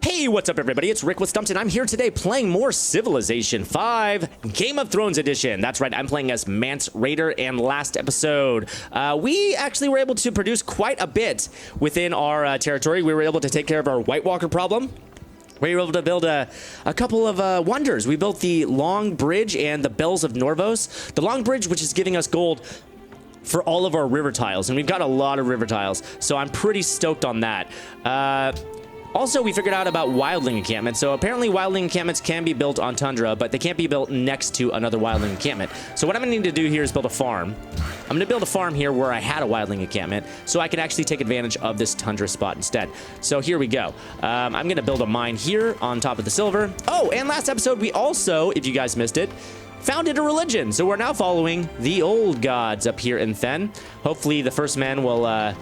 Hey, what's up everybody? It's Rick with Stumpt, and I'm here today playing more Civilization 5 Game of Thrones Edition. That's right, I'm playing as Mance Rayder, and last episode, we actually were able to produce quite a bit within our territory. We were able to take care of our White Walker problem. We were able to build a couple of wonders. We built the Long Bridge and the Bells of Norvos. The Long Bridge, which is giving us gold for all of our river tiles, and we've got a lot of river tiles, so I'm pretty stoked on that. Also, we figured out about wildling encampments. So apparently wildling encampments can be built on tundra, but they can't be built next to another wildling encampment. So what I'm gonna need to do here is build a farm. I'm gonna build a farm here where I had a wildling encampment, so I can actually take advantage of this tundra spot instead. So here we go. I'm gonna build a mine here on top of the silver. Oh, and last episode we also, if you guys missed it, founded a religion. So we're now following the old gods up here in Then. Hopefully the first man will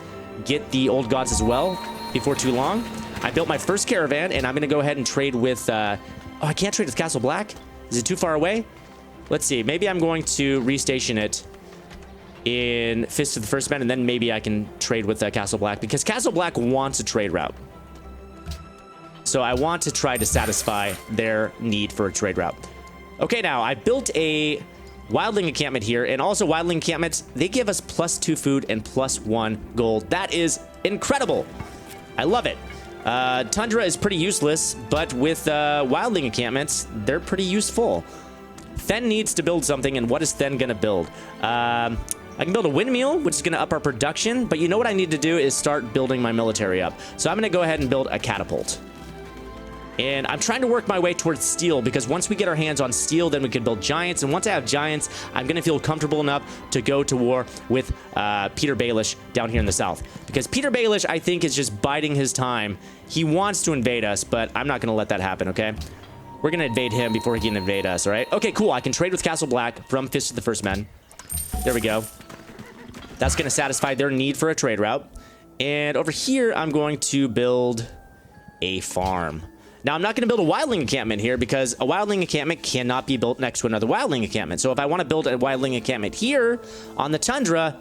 get the old gods as well before too long. I built my first caravan, and I'm going to go ahead and trade with... oh, I can't trade with Castle Black? Is it too far away? Let's see. Maybe I'm going to restation it in Fist of the First Man, and then maybe I can trade with Castle Black, because Castle Black wants a trade route. So I want to try to satisfy their need for a trade route. Okay, now, I built a wildling encampment here, and also wildling encampments, they give us +2 food and +1 gold. That is incredible. I love it. Tundra is pretty useless, but with wildling encampments, they're pretty useful. Then needs to build something, and what is Then gonna build? I can build a windmill, which is gonna up our production, but you know what I need to do is start building my military up. So I'm gonna go ahead and build a catapult. And I'm trying to work my way towards steel, because once we get our hands on steel, then we can build giants. And once I have giants, I'm going to feel comfortable enough to go to war with Peytr Baelish down here in the south. Because Peytr Baelish, I think, is just biding his time. He wants to invade us, but I'm not going to let that happen, okay? We're going to invade him before he can invade us, all right? Okay, cool. I can trade with Castle Black from Fist of the First Men. There we go. That's going to satisfy their need for a trade route. And over here, I'm going to build a farm. Now, I'm not going to build a wildling encampment here, because a wildling encampment cannot be built next to another wildling encampment. So if I want to build a wildling encampment here on the tundra,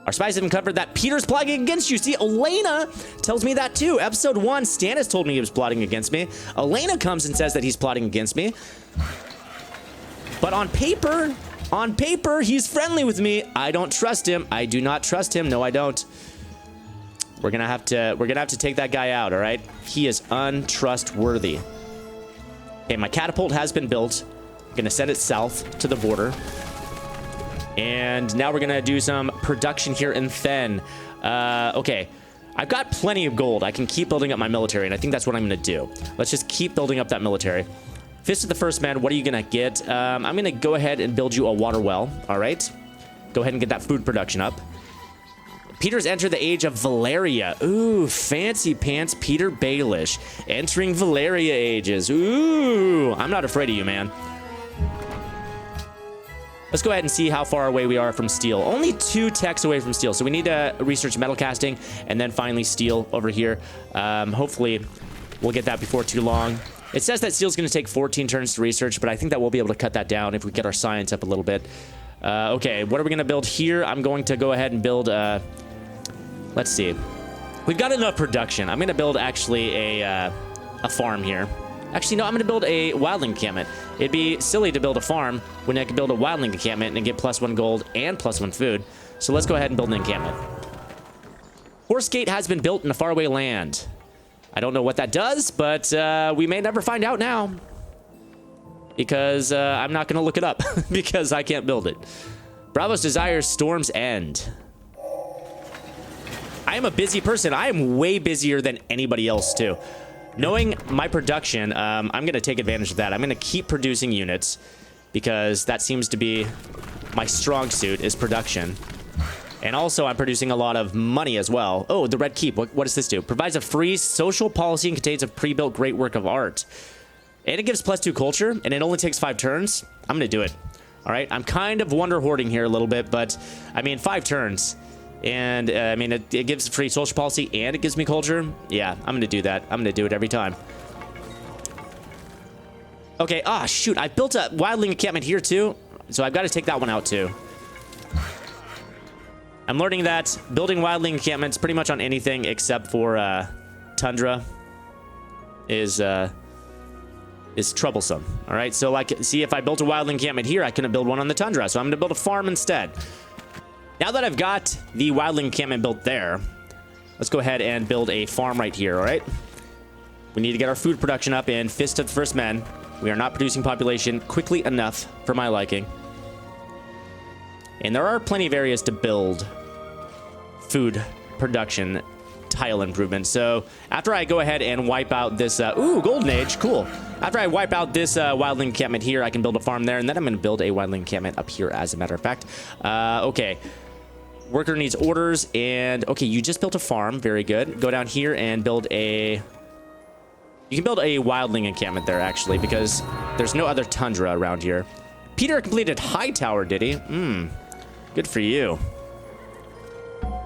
our spies have uncovered that Peter's plotting against you. See, Elena tells me that too. Episode 1, Stannis told me he was plotting against me. Elena comes and says that he's plotting against me. But on paper, he's friendly with me. I don't trust him. I do not trust him. No, I don't. We're gonna have to take that guy out, all right? He is untrustworthy. Okay, my catapult has been built. I'm gonna send it south to the border. And now we're gonna do some production here in Then. Okay, I've got plenty of gold. I can keep building up my military, and I think that's what I'm gonna do. Let's just keep building up that military. Fist of the First Man, what are you gonna get? I'm gonna go ahead and build you a water well, all right? Go ahead and get that food production up. Peter's entered the age of Valeria. Ooh, fancy pants Peytr Baelish. Entering Valeria ages. Ooh, I'm not afraid of you, man. Let's go ahead and see how far away we are from steel. Only 2 techs away from steel, so we need to research metal casting and then finally steel over here. Hopefully, we'll get that before too long. It says that steel's going to take 14 turns to research, but I think that we'll be able to cut that down if we get our science up a little bit. Okay, what are we going to build here? I'm going to go ahead and build... let's see. We've got enough production. I'm going to build actually a farm here. Actually, no, I'm going to build a wildling encampment. It'd be silly to build a farm when I could build a wildling encampment and get +1 gold and +1 food. So let's go ahead and build an encampment. Horse Gate has been built in a faraway land. I don't know what that does, but we may never find out now. Because I'm not going to look it up because I can't build it. Bravo's Desire Storm's End. I am a busy person. I am way busier than anybody else, too. Knowing my production, I'm going to take advantage of that. I'm going to keep producing units because that seems to be my strong suit is production. And also, I'm producing a lot of money as well. Oh, the Red Keep. What does this do? Provides a free social policy and contains a pre-built great work of art. And it gives +2 culture, and it only takes 5 turns. I'm going to do it. All right? I'm kind of wonder hoarding here a little bit, but, I mean, 5 turns. And, I mean, it gives free social policy, and it gives me culture. Yeah, I'm going to do that. I'm going to do it every time. Okay, shoot. I built a wildling encampment here, too. So I've got to take that one out, too. I'm learning that building wildling encampments pretty much on anything except for tundra is troublesome. All right, so like, see, if I built a wild encampment here, I couldn't build one on the tundra, so I'm gonna build a farm instead. Now that I've got the wildling encampment built there, let's go ahead and build a farm right here. All right, we need to get our food production up, and Fist of the First Men. We are not producing population quickly enough for my liking. And there are plenty of areas to build food production tile improvements. So after I go ahead and wipe out this, Golden Age, cool. After I wipe out this wildling encampment here, I can build a farm there, and then I'm going to build a wildling encampment up here, as a matter of fact. Okay. Worker needs orders, and okay, you just built a farm. Very good. Go down here and build a... You can build a wildling encampment there, actually, because there's no other tundra around here. Peter completed Hightower, did he? Good for you.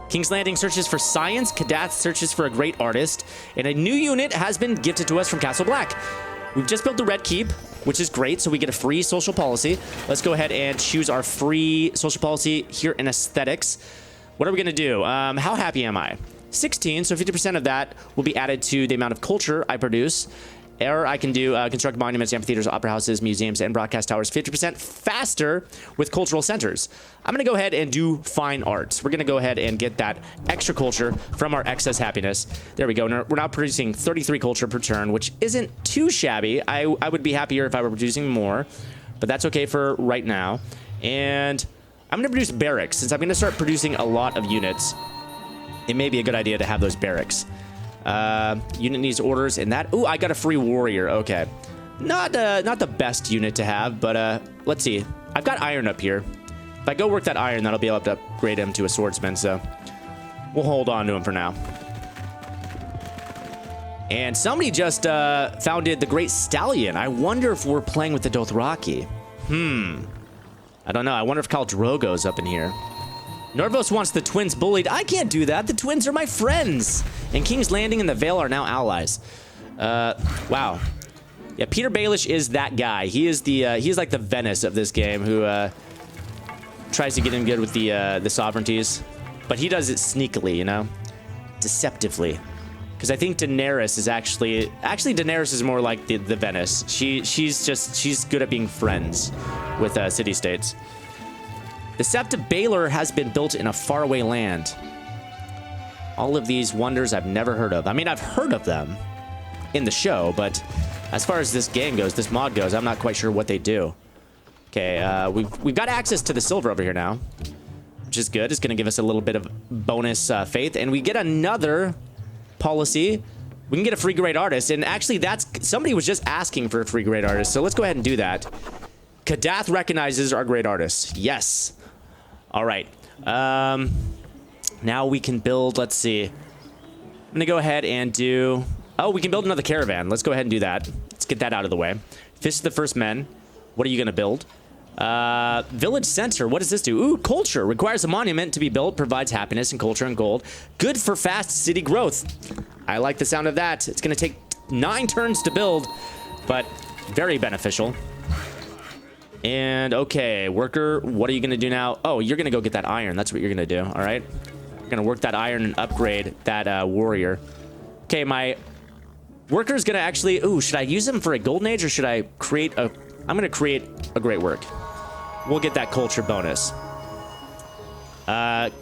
King's Landing searches for science. Kadath searches for a great artist. And a new unit has been gifted to us from Castle Black. We've just built the Red Keep, which is great, so we get a free social policy. Let's go ahead and choose our free social policy here in aesthetics. What are we going to do? How happy am I? 16, so 50% of that will be added to the amount of culture I produce. Or I can do construct monuments, amphitheaters, opera houses, museums, and broadcast towers 50% faster with cultural centers. I'm going to go ahead and do fine arts. We're going to go ahead and get that extra culture from our excess happiness. There we go. We're now producing 33 culture per turn, which isn't too shabby. I would be happier if I were producing more, but that's okay for right now. And I'm going to produce barracks. Since I'm going to start producing a lot of units, it may be a good idea to have those barracks. Unit needs orders, and that... Ooh, I got a free warrior. Okay. Not the best unit to have, but let's see. I've got iron up here. If I go work that iron, then I'll be able to upgrade him to a swordsman, so we'll hold on to him for now. And somebody just founded the Great Stallion. I wonder if we're playing with the Dothraki. I don't know. I wonder if Khal Drogo's up in here. Norvos wants the twins bullied. I can't do that. The twins are my friends. And King's Landing and the Vale are now allies. Wow. Yeah, Peytr Baelish is that guy. He is he's like the Venice of this game, who tries to get in good with the sovereignties, but he does it sneakily, you know, deceptively. Because I think Daenerys is actually Daenerys is more like the Venice. She's good at being friends with city-states. The Sept of Baelor has been built in a faraway land. All of these wonders I've never heard of. I mean, I've heard of them in the show, but as far as this game goes, this mod goes, I'm not quite sure what they do. Okay, we've got access to the silver over here now, which is good. It's going to give us a little bit of bonus faith, and we get another policy. We can get a free great artist, and actually, somebody was just asking for a free great artist, so let's go ahead and do that. Kadath recognizes our great artists. Yes. All right. Now we can build, let's see. I'm going to go ahead and do... Oh, we can build another caravan. Let's go ahead and do that. Let's get that out of the way. Fist of the First Men. What are you going to build? Village Center. What does this do? Ooh, culture. Requires a monument to be built. Provides happiness and culture and gold. Good for fast city growth. I like the sound of that. It's going to take 9 turns to build, but very beneficial. And, okay, worker, what are you going to do now? Oh, you're going to go get that iron. That's what you're going to do, all right? You're going to work that iron and upgrade that warrior. Okay, my worker's going to actually... Ooh, should I use him for a golden age, or should I create a... I'm going to create a great work. We'll get that culture bonus.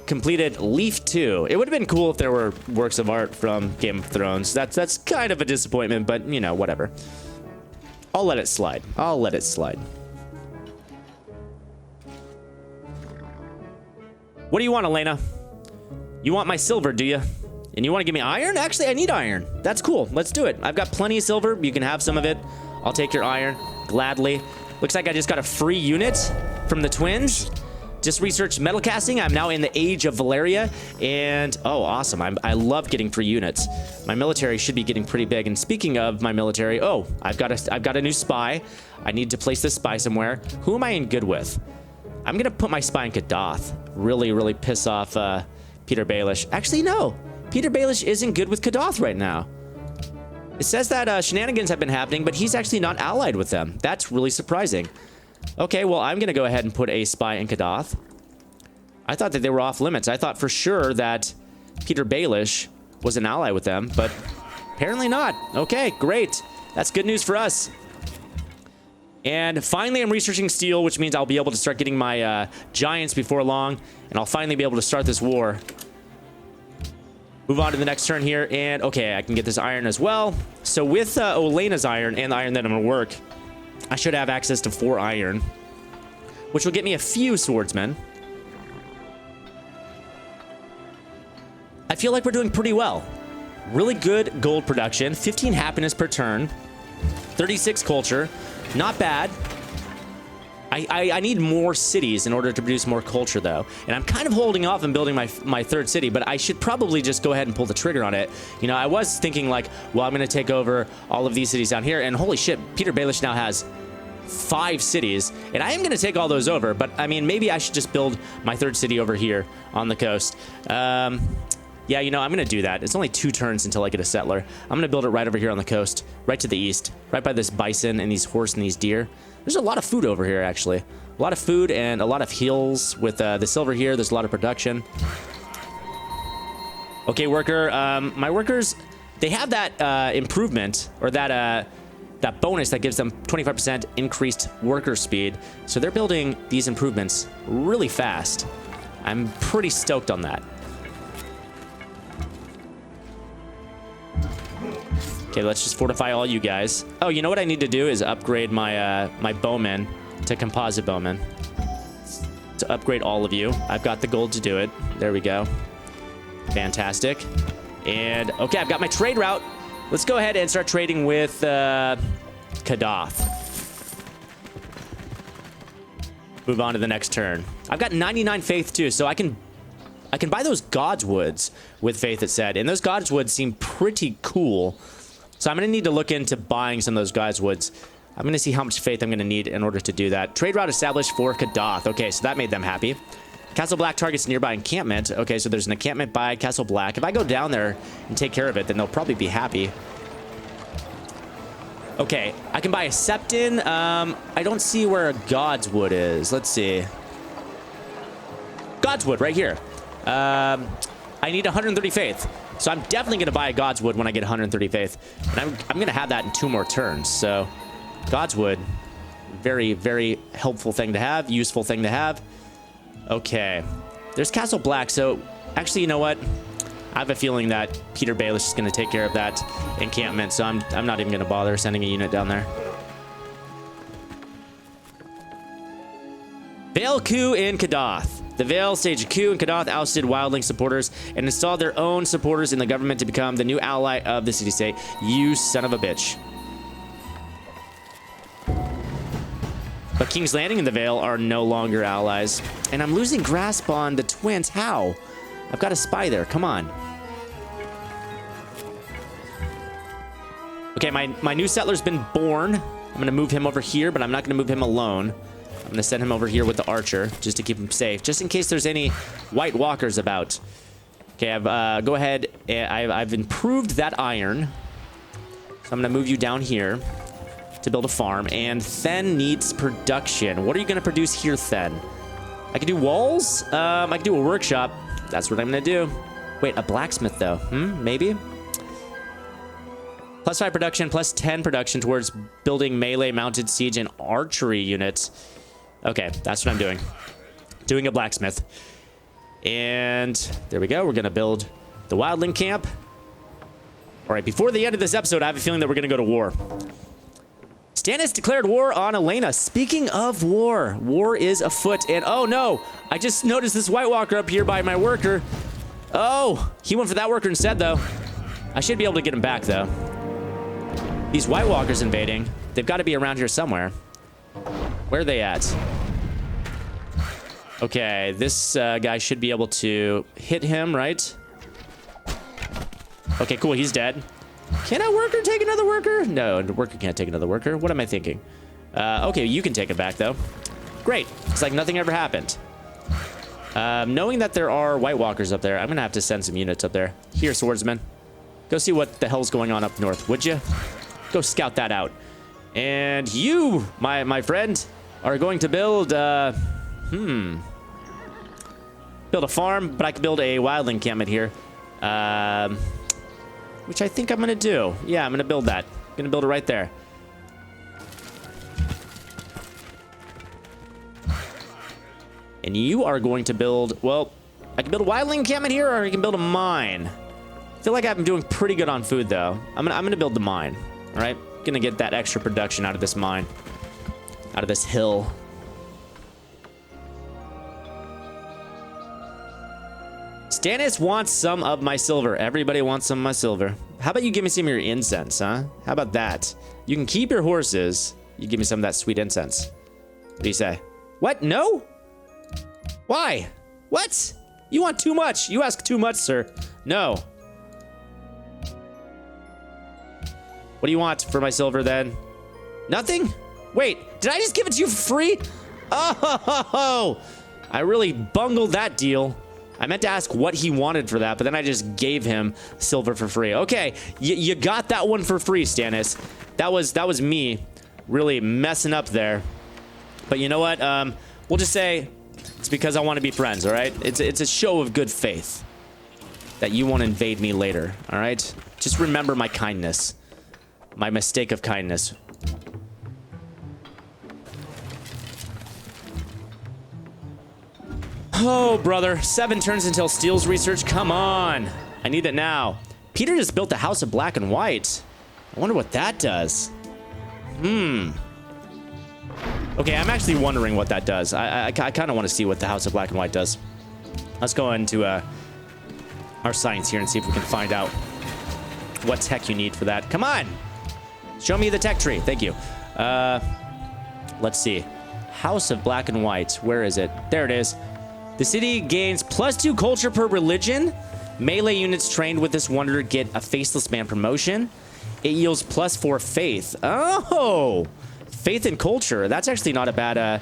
Completed Leaf 2. It would have been cool if there were works of art from Game of Thrones. That's kind of a disappointment, but, you know, whatever. I'll let it slide. I'll let it slide. What do you want, Elena? You want my silver, do you? And you want to give me iron? Actually, I need iron. That's cool. Let's do it. I've got plenty of silver. You can have some of it. I'll take your iron gladly. Looks like I just got a free unit from the twins. Just researched metal casting. I'm now in the Age of Valeria. And, oh, awesome. I love getting free units. My military should be getting pretty big. And speaking of my military, oh, I've got a new spy. I need to place this spy somewhere. Who am I in good with? I'm going to put my spy in Kadath. Really, really piss off Peytr Baelish. Actually, no. Peytr Baelish isn't good with Kadath right now. It says that shenanigans have been happening, but he's actually not allied with them. That's really surprising. Okay, well, I'm going to go ahead and put a spy in Kadath. I thought that they were off limits. I thought for sure that Peytr Baelish was an ally with them, but Apparently not. Okay, great. That's good news for us. And finally, I'm researching steel, which means I'll be able to start getting my giants before long, and I'll finally be able to start this war. Move on to the next turn here, and okay, I can get this iron as well. So with Olenna's iron and the iron that I'm going to work, I should have access to 4 iron, which will get me a few swordsmen. I feel like we're doing pretty well. Really good gold production, 15 happiness per turn, 36 culture, not bad. I need more cities in order to produce more culture, though. And I'm kind of holding off on building my 3rd city, but I should probably just go ahead and pull the trigger on it. You know, I was thinking like, well, I'm going to take over all of these cities down here. And holy shit, Peytr Baelish now has 5 cities. And I am going to take all those over. But, I mean, maybe I should just build my 3rd city over here on the coast. Yeah, you know, I'm going to do that. It's only 2 turns until I get a settler. I'm going to build it right over here on the coast, right to the east, right by this bison and these horse and these deer. There's a lot of food over here, actually. A lot of food and a lot of hills with the silver here. There's a lot of production. Okay, worker. My workers, they have that improvement, or that bonus that gives them 25% increased worker speed. So they're building these improvements really fast. I'm pretty stoked on that. Okay, let's just fortify all you guys. Oh, you know what I need to do is upgrade my my bowmen to composite bowmen. To upgrade all of you. I've got the gold to do it. There we go. Fantastic. And, okay, I've got my trade route. Let's go ahead and start trading with Kadath. Move on to the next turn. I've got 99 faith, too, so I can buy those God's Woods with faith, it said. And those God's Woods seem pretty cool. So I'm going to need to look into buying some of those God's Woods. I'm going to see how much faith I'm going to need in order to do that. Trade route established for Kadath. Okay, so that made them happy. Castle Black targets nearby encampment. Okay, so there's an encampment by Castle Black. If I go down there and take care of it, then they'll probably be happy. Okay, I can buy a Septon. I don't see where a God's Wood is. Let's see. God's Wood right here. I need 130 faith. So I'm definitely going to buy a God's Wood when I get 130 faith. And I'm going to have that in 2 more turns. So God's Wood, very, very helpful thing to have. Useful thing to have. Okay. There's Castle Black. So actually, you know what? I have a feeling that Peytr Baelish is going to take care of that encampment. So I'm not even going to bother sending a unit down there. Vale coup in Kadath. The Vale staged a coup in Kadath, ousted wildling supporters, and installed their own supporters in the government to become the new ally of the city-state. You son of a bitch. But King's Landing and the Vale are no longer allies. And I'm losing grasp on the twins. How? I've got a spy there. Come on. Okay, my new settler's been born. I'm going to move him over here, but I'm not going to move him alone. I'm going to send him over here with the archer just to keep him safe, just in case there's any white walkers about. Okay, I've go ahead. I've improved that iron. So I'm going to move you down here to build a farm. And Then needs production. What are you going to produce here, Then? I can do walls. I can do a workshop. That's what I'm going to do. Wait, a blacksmith, though. Maybe? +5 production, +10 production towards building melee, mounted siege, and archery units. Okay, that's what I'm doing. Doing a blacksmith. And there we go. We're going to build the wildling camp. All right, before the end of this episode, I have a feeling that we're going to go to war. Stannis declared war on Olenna. Speaking of war, war is afoot. And oh no, I just noticed this White Walker up here by my worker. Oh, he went for that worker instead, though. I should be able to get him back, though. These White Walkers invading. They've got to be around here somewhere. Where are they at? Okay, this guy should be able to hit him, right? Okay, cool. He's dead. Can a worker take another worker? No, a worker can't take another worker. What am I thinking? Okay, you can take it back, though. Great. It's like nothing ever happened. Knowing that there are White Walkers up there, I'm going to have to send some units up there. Here, swordsman. Go see what the hell's going on up north, would you? Go scout that out. And you, my friend, are going to build, build a farm, but I can build a wildling encampment here. which I think I'm gonna do. Yeah, I'm gonna build that. I'm gonna build it right there. And you are going to build, well, I can build a wildling encampment here, or I can build a mine. I feel like I'm doing pretty good on food, though. I'm gonna build the mine, all right? Gonna get that extra production out of this mine, out of this hill. Stannis wants some of my silver. Everybody wants some of my silver. How about you give me some of your incense, huh? How about that? You can keep your horses. You give me some of that sweet incense. What do you say? What? No? Why? What? You want too much. You ask too much, sir. No. What do you want for my silver, then? Nothing? Wait, did I just give it to you for free? Oh, I really bungled that deal. I meant to ask what he wanted for that, but then I just gave him silver for free. Okay, you got that one for free, Stannis. That was me really messing up there. But you know what? We'll just say it's because I want to be friends, all right? It's a show of good faith that you won't invade me later, all right? Just remember my kindness, my mistake of kindness. Oh, brother. 7 turns until Steel's research. Come on. I need it now. Peytr just built the House of Black and White. I wonder what that does. Okay, I'm actually wondering what that does. I kind of want to see what the House of Black and White does. Let's go into our science here and see if we can find out what tech you need for that. Come on. Show me the tech tree. Thank you. Let's see. House of Black and White. Where is it? There it is. The city gains +2 culture per religion. Melee units trained with this wonder get a faceless man promotion. It yields +4 faith. Oh, faith and culture. That's actually not a bad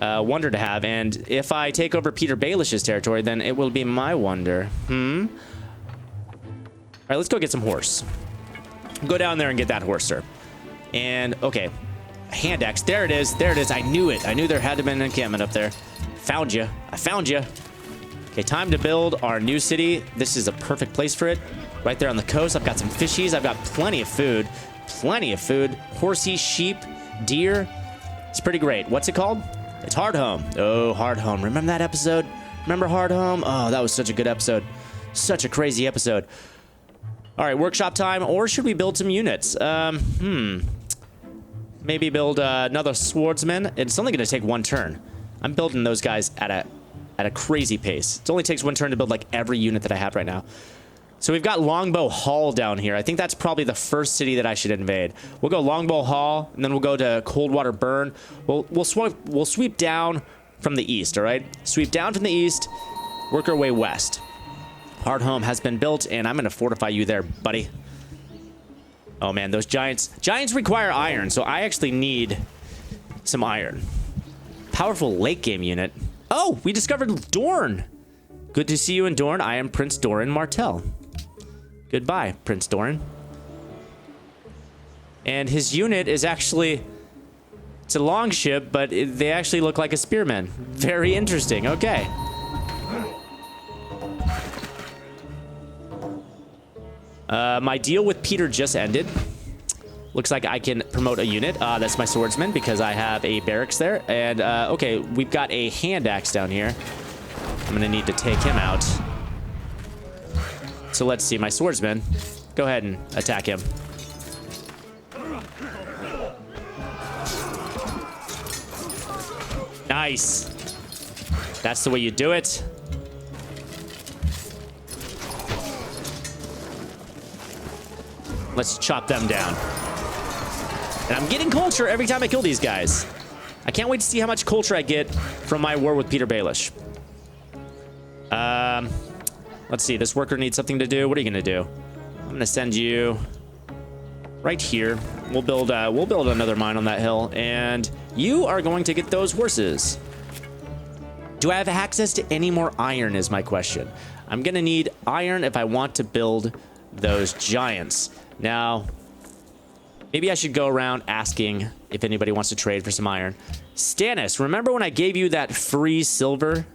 wonder to have. And if I take over Peytr Baelish's territory, then it will be my wonder. All right, let's go get some horse. Go down there and get that horse, sir. And okay, hand axe. There it is. There it is. I knew it. I knew there had to be an encampment up there. Found you. I found you. Okay, time to build our new city. This is a perfect place for it. Right there on the coast. I've got some fishies. I've got plenty of food. Plenty of food. Horsey, sheep, deer. It's pretty great. What's it called? It's Hardhome. Oh, Hardhome. Remember that episode? Remember Hardhome? Oh, that was such a good episode. Such a crazy episode. All right, workshop time. Or should we build some units? Maybe build another swordsman. It's only going to take 1 turn. I'm building those guys at a crazy pace. It only takes 1 turn to build like every unit that I have right now. So we've got Longbow Hall down here. I think that's probably the first city that I should invade. We'll go Longbow Hall, and then we'll go to Coldwater Burn. We'll sweep down from the east, all right? Sweep down from the east, work our way west. Hardhome has been built, and I'm going to fortify you there, buddy. Oh, man, those giants. Giants require iron, so I actually need some iron. Powerful late game unit. Oh, we discovered Dorne. Good to see you in Dorne. I am Prince Doran Martell. Goodbye, Prince Doran. And his unit is actually, it's a longship, but they actually look like a spearman. Very interesting. Okay. My deal with Peytr just ended. Looks like I can promote a unit. That's my swordsman because I have a barracks there. And, okay, we've got a hand axe down here. I'm going to need to take him out. So let's see, my swordsman. Go ahead and attack him. Nice. That's the way you do it. Let's chop them down. And I'm getting culture every time I kill these guys. I can't wait to see how much culture I get from my war with Peytr Baelish. Let's see. This worker needs something to do. What are you going to do? I'm going to send you right here. We'll build another mine on that hill. And you are going to get those horses. Do I have access to any more iron is my question. I'm going to need iron if I want to build those giants. Now, maybe I should go around asking if anybody wants to trade for some iron. Stannis, remember when I gave you that free silver?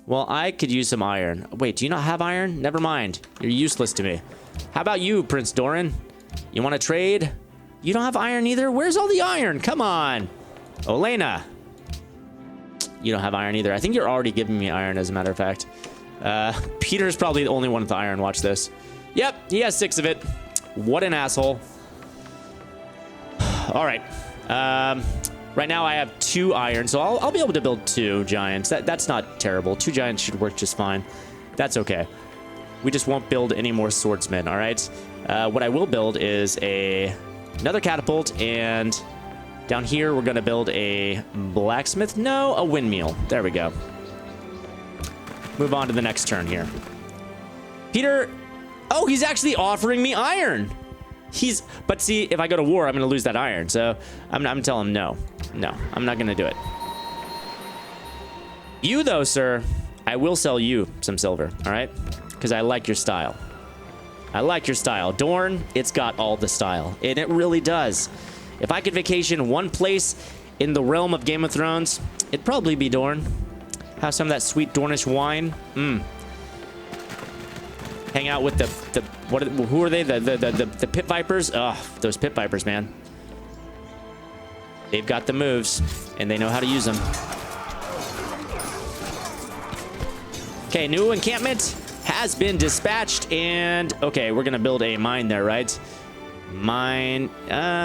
Well, I could use some iron. Wait, do you not have iron? Never mind. You're useless to me. How about you, Prince Doran? You want to trade? You don't have iron either? Where's all the iron? Come on. Olenna. You don't have iron either. I think you're already giving me iron, as a matter of fact. Peter's probably the only one with the iron. Watch this. Yep, he has 6 of it. What an asshole. All right. Right now I have 2 iron, so I'll be able to build 2 giants. That's not terrible. 2 giants should work just fine. That's okay. We just won't build any more swordsmen, all right? What I will build is another catapult, and down here we're going to build a blacksmith. No, a windmill. There we go. Move on to the next turn here. Peter... Oh, he's actually offering me iron. But see, if I go to war, I'm going to lose that iron. So I'm telling him no. No, I'm not going to do it. You, though, sir, I will sell you some silver, all right? Because I like your style. I like your style. Dorne, it's got all the style. And it really does. If I could vacation one place in the realm of Game of Thrones, it'd probably be Dorne. Have some of that sweet Dornish wine. Hang out with who are they? The pit vipers? Oh, those pit vipers, man. They've got the moves, and they know how to use them. Okay, new encampment has been dispatched, and okay, we're gonna build a mine there, right? Mine.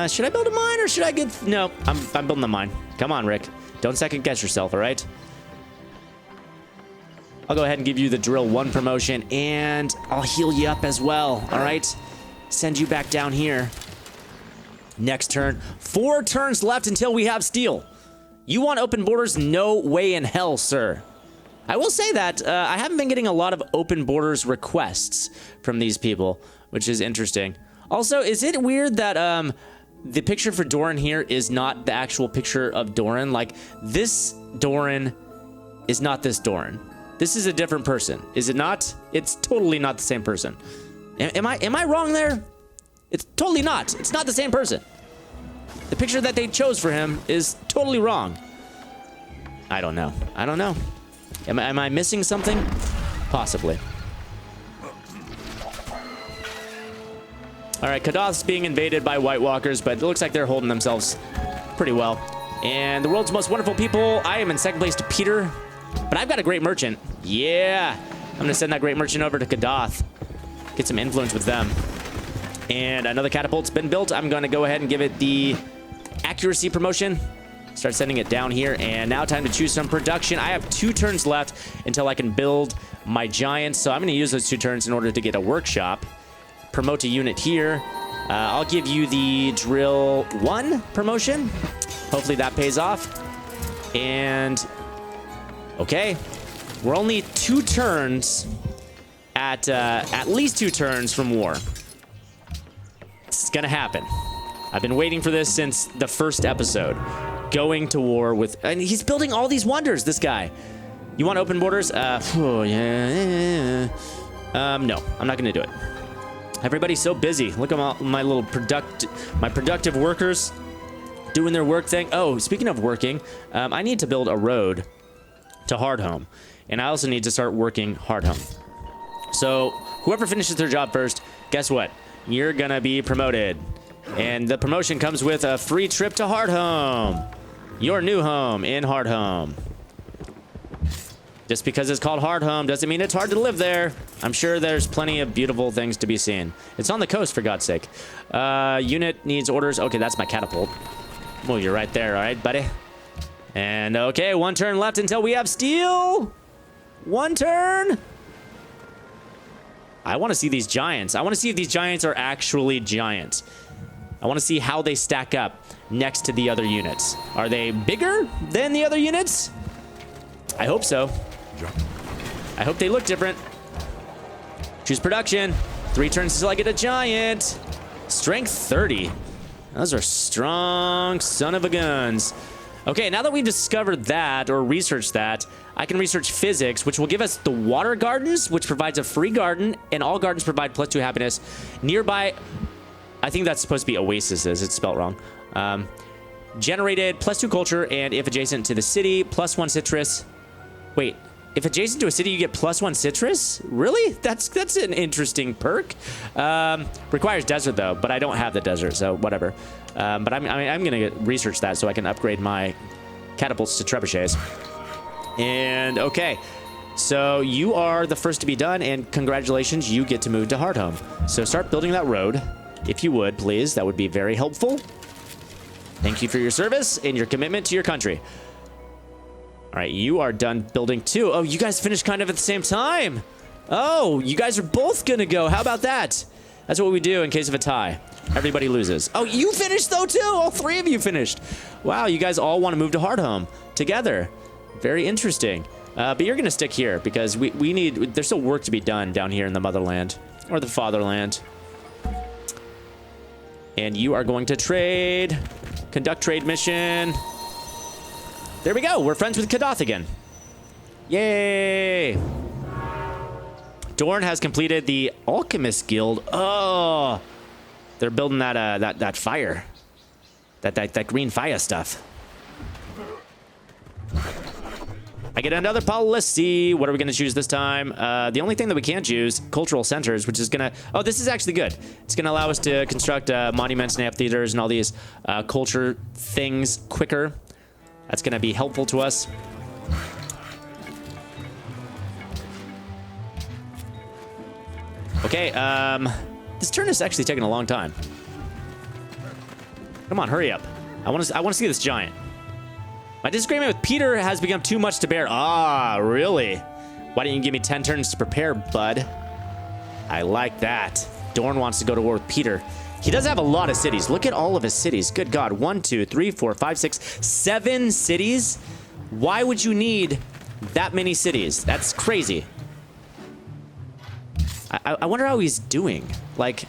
Should I build a mine or should I get? No, I'm building a mine. Come on, Rick. Don't second guess yourself, all right? I'll go ahead and give you the drill 1 promotion, and I'll heal you up as well, all right? Send you back down here. Next turn. 4 turns left until we have steel. You want open borders? No way in hell, sir. I will say that I haven't been getting a lot of open borders requests from these people, which is interesting. Also, is it weird that the picture for Doran here is not the actual picture of Doran? Like, this Doran is not this Doran. This is a different person, is it not? It's totally not the same person. Am I wrong there? It's totally not. It's not the same person. The picture that they chose for him is totally wrong. I don't know. I don't know. Am I missing something? Possibly. All right, Kadath's being invaded by White Walkers, but it looks like they're holding themselves pretty well. And the world's most wonderful people. I am in second place to Peter. But I've got a great merchant. Yeah. I'm going to send that great merchant over to Kadath. Get some influence with them. And another catapult's been built. I'm going to go ahead and give it the accuracy promotion. Start sending it down here. And now time to choose some production. I have 2 turns left until I can build my giants. So I'm going to use those 2 turns in order to get a workshop. Promote a unit here. I'll give you the drill 1 promotion. Hopefully that pays off. And... okay, we're only 2 turns at least 2 turns from war. It's gonna happen. I've been waiting for this since the first episode. Going to war with, and he's building all these wonders, this guy. You want open borders? Oh, yeah. No, I'm not gonna do it. Everybody's so busy. Look at my little productive workers doing their work thing. Oh, speaking of working, I need to build a road to Hardhome, and I also need to start working Hardhome. So whoever finishes their job first, guess what? You're gonna be promoted, and the promotion comes with a free trip to Hardhome, your new home in Hardhome. Just because it's called Hardhome doesn't mean it's hard to live there. I'm sure there's plenty of beautiful things to be seen. It's on the coast, for God's sake. Unit needs orders. Okay, that's my catapult. Well, you're right there, all right, buddy. And okay, 1 turn left until we have steel. 1 turn. I want to see these giants. I want to see if these giants are actually giants. I want to see how they stack up next to the other units. Are they bigger than the other units? I hope so. I hope they look different. Choose production. 3 turns until I get a giant. Strength 30. Those are strong son of a guns. Okay, now that we've discovered that, or researched that, I can research physics, which will give us the water gardens, which provides a free garden, and all gardens provide +2 happiness. Nearby, I think that's supposed to be oases, it's spelled wrong. Generated +2 culture, and if adjacent to the city, +1 citrus. Wait, if adjacent to a city, you get +1 citrus? Really? That's an interesting perk. Requires desert, though, but I don't have the desert, so whatever. But I'm going to research that so I can upgrade my catapults to trebuchets. And, okay. So you are the first to be done, and congratulations, you get to move to Hardhome. So start building that road, if you would, please. That would be very helpful. Thank you for your service and your commitment to your country. All right, you are done building too. Oh, you guys finished kind of at the same time. Oh, you guys are both gonna go. How about that? That's what we do in case of a tie. Everybody loses. Oh, you finished though too. All three of you finished. Wow, you guys all want to move to Hardhome together. Very interesting. But you're gonna stick here because we need, there's still work to be done down here in the motherland or the fatherland. And you are going to trade, conduct trade mission. There we go. We're friends with Kadath again. Yay! Dorne has completed the Alchemist Guild. Oh, they're building that fire, that green fire stuff. I get another policy. What are we going to choose this time? The only thing that we can't choose, cultural centers, which is going to... Oh, this is actually good. It's going to allow us to construct monuments and amphitheaters and all these culture things quicker. That's going to be helpful to us. Okay, this turn is actually taking a long time. Come on, hurry up. I want to see this giant. My disagreement with Peytr has become too much to bear. Ah, really? Why didn't you give me 10 turns to prepare, bud? I like that. Dorne wants to go to war with Peytr. He does have a lot of cities. Look at all of his cities. Good God. 1, 2, 3, 4, 5, 6, 7 cities? Why would you need that many cities? That's crazy. I wonder how he's doing. Like,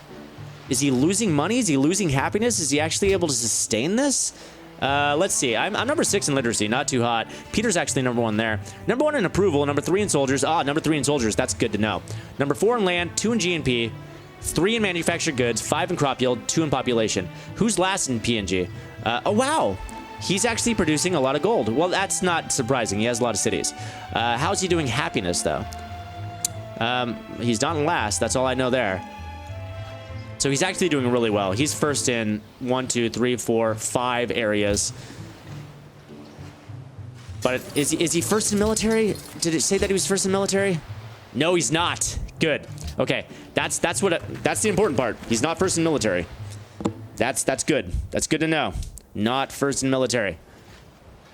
is he losing money? Is he losing happiness? Is he actually able to sustain this? Let's see. I'm number 6 in literacy. Not too hot. Peter's actually number 1 there. Number 1 in approval. Number 3 in soldiers. Ah, number 3 in soldiers. That's good to know. Number 4 in land. 2 in GNP. 3 in manufactured goods, 5 in crop yield, 2 in population. Who's last in PNG? Oh, wow. He's actually producing a lot of gold. Well, that's not surprising. He has a lot of cities. How's he doing happiness, though? He's not last. That's all I know there. So he's actually doing really well. He's first in 1, 2, 3, 4, 5 areas. But is he first in military? Did it say that he was first in military? No, he's not. Good. Okay, that's the important part. He's not first in military. That's good. That's good to know. Not first in military.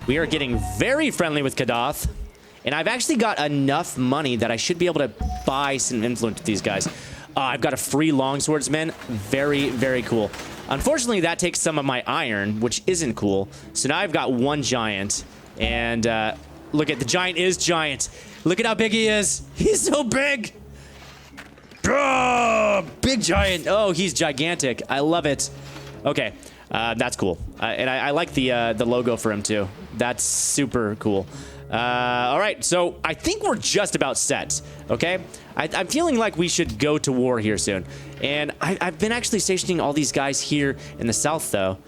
We are getting very friendly with Kadath, and I've actually got enough money that I should be able to buy some influence with these guys. I've got a free longswordsman. Very, very cool. Unfortunately, that takes some of my iron, which isn't cool. So now I've got 1 giant, and look at the giant is giant. Look at how big he is. He's so big. Oh, big giant. Oh, he's gigantic. I love it. Okay, that's cool. And I like the logo for him too. That's super cool. All right, so I think we're just about set. Okay, I'm feeling like we should go to war here soon. And I've been actually stationing all these guys here in the south, though,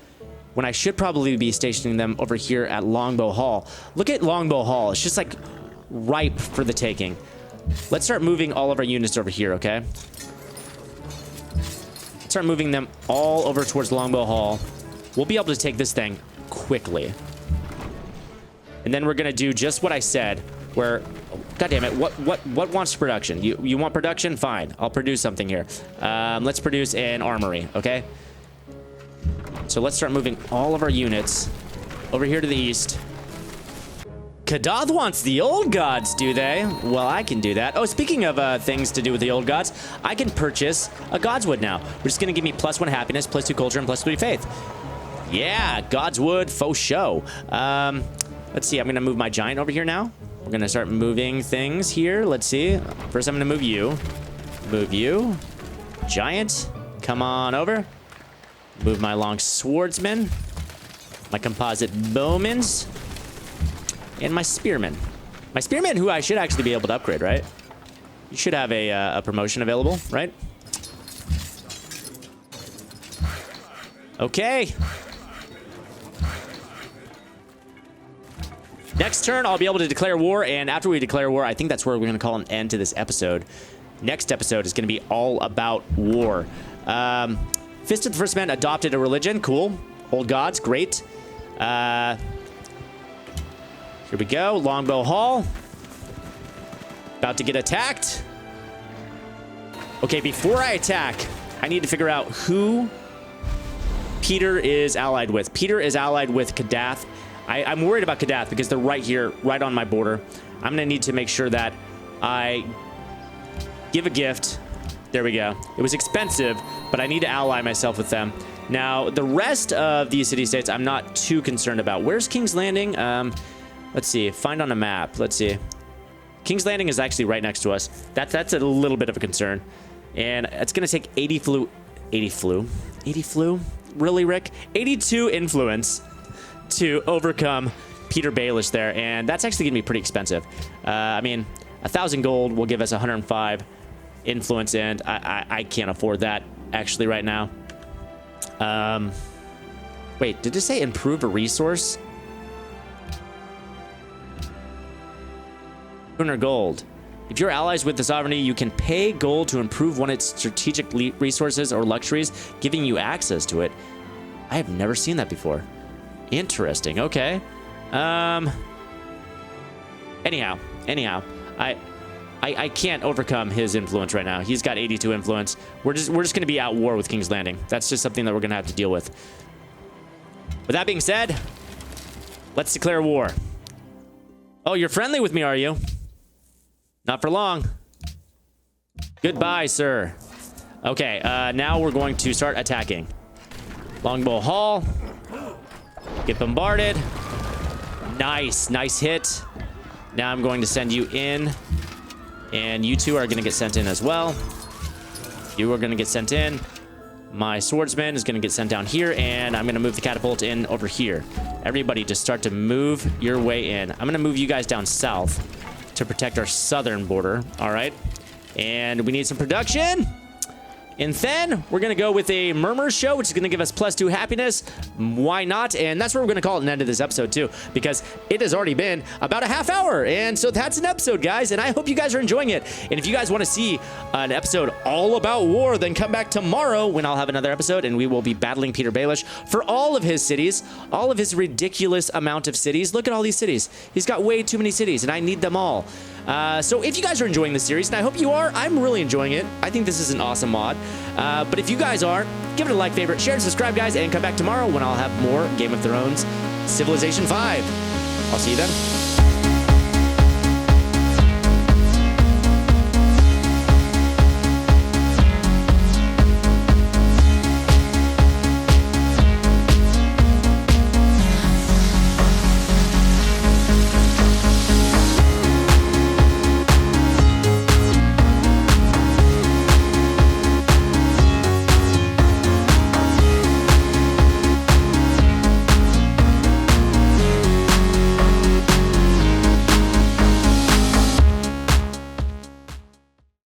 when I should probably be stationing them over here at Longbow Hall. Look at Longbow Hall. It's just like ripe for the taking. Let's start moving all of our units over here, okay? Start moving them all over towards Longbow Hall. We'll be able to take this thing quickly. And then we're gonna do just what I said, where, God damn it, what wants production? You want production? Fine, I'll produce something here. Let's produce an armory, okay? So let's start moving all of our units over here to the east. Kadath wants the old gods, do they? Well, I can do that. Oh, speaking of things to do with the old gods, I can purchase a godswood now, which is going to give me +1 happiness, +2 culture, and +3 faith. Yeah, godswood, faux show. Let's see, I'm going to move my giant over here now. We're going to start moving things here. Let's see. First, I'm going to move you. Move you. Giant, come on over. Move my long swordsman. My composite bowmans. And my spearman. My spearman, who I should actually be able to upgrade, right? You should have a promotion available, right? Okay. Next turn, I'll be able to declare war, and after we declare war, I think that's where we're going to call an end to this episode. Next episode is going to be all about war. Fist of the First Man adopted a religion. Cool. Old gods. Great. Here we go. Longbow Hall. About to get attacked. Okay, before I attack, I need to figure out who Peytr is allied with. Peytr is allied with Kadath. I'm worried about Kadath because they're right here, right on my border. I'm going to need to make sure that I give a gift. There we go. It was expensive, but I need to ally myself with them. Now, the rest of these city-states, I'm not too concerned about. Where's King's Landing? Let's see. Find on a map. Let's see. King's Landing is actually right next to us. That's a little bit of a concern. And it's going to take 80 flu? 80 flu? Really, Rick? 82 influence to overcome Peytr Baelish there. And that's actually going to be pretty expensive. I mean, 1,000 gold will give us 105 influence, and I can't afford that actually right now. Wait, did it say improve a resource? 200 gold. If you're allies with the sovereignty, you can pay gold to improve one of its strategic resources or luxuries, giving you access to it. I have never seen that before. Interesting. Okay. Anyhow, I can't overcome his influence right now. He's got 82 influence. We're just going to be at war with King's Landing. That's just something that we're going to have to deal with. With that being said, let's declare war. Oh, you're friendly with me, are you? Not for long. Goodbye, sir. Okay, now we're going to start attacking. Longbow Hall. Get bombarded. Nice hit. Now I'm going to send you in. And you two are going to get sent in as well. You are going to get sent in. My swordsman is going to get sent down here. And I'm going to move the catapult in over here. Everybody just start to move your way in. I'm going to move you guys down south to protect our southern border. All right. And we need some production. And then we're going to go with a Murmur show, which is going to give us +2 happiness. Why not? And that's where we're going to call it an end of this episode, too, because it has already been about a half hour. And so that's an episode, guys. And I hope you guys are enjoying it. And if you guys want to see an episode all about war, then come back tomorrow when I'll have another episode and we will be battling Peytr Baelish for all of his cities, all of his ridiculous amount of cities. Look at all these cities. He's got way too many cities, and I need them all. So if you guys are enjoying this series, and I hope you are, I'm really enjoying it. I think this is an awesome mod. But if you guys are, give it a like, favorite, share, and subscribe, guys, and come back tomorrow when I'll have more Game of Thrones Civilization 5. I'll see you then.